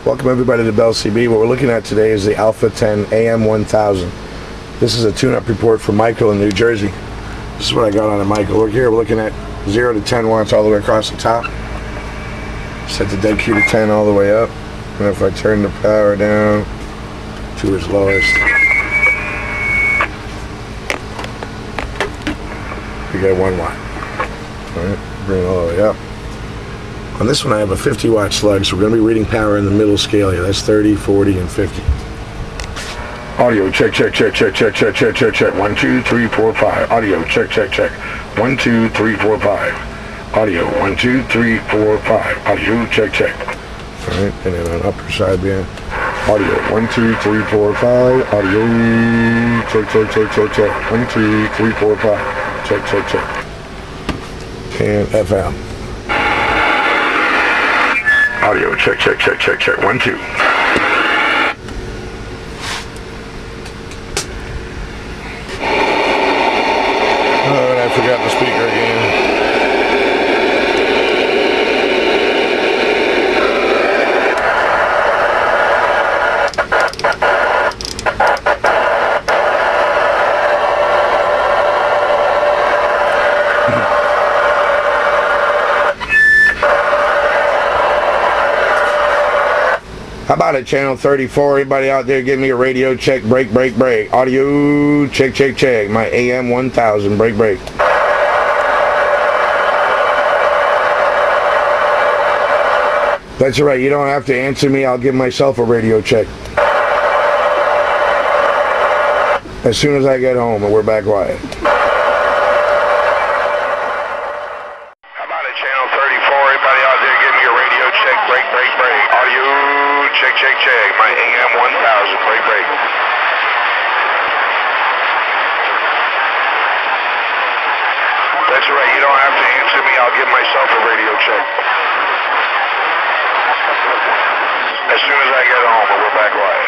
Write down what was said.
Welcome everybody to Bell CB. What we're looking at today is the Alpha 10 AM-1000. This is a tune-up report from Michael in New Jersey. This is what I got on it, Michael. Look here, we're looking at 0 to 10 watts all the way across the top. Set the dead key to 10 all the way up. And if I turn the power down to its lowest, we get 1 watt. Alright, bring it all the way up. On this one I have a 50 watt slug, so we're going to be reading power in the middle scale here. That's 30, 40, and 50. Audio check, check, check, check, check, check, check, check, check. 1, 2, 3, 4, 5. Audio check, check, check. 1, 2, 3, 4, 5. Audio 1, 2, 3, 4, 5. Audio check, check. Alright, and then on upper side being audio 1, 2, 3, 4, 5. Audio check, check, check, check, check. 1, 2, 3, 4, 5. Check, check, check. And FM. Audio check, check, check, check, check. 1, 2. Oh, and I forgot the speaker again. How about it, channel 34? Everybody out there, give me a radio check, break, break, break. Audio check, check, check. My AM-1000, break, break. That's right, you don't have to answer me, I'll give myself a radio check. As soon as I get home and we're back quiet. How about it, channel 34? Everybody out there, give me a radio check, break, break, break. Audio check, check, check. My AM-1000, break, break. That's right, you don't have to answer me, I'll give myself a radio check. As soon as I get home and we're back quiet.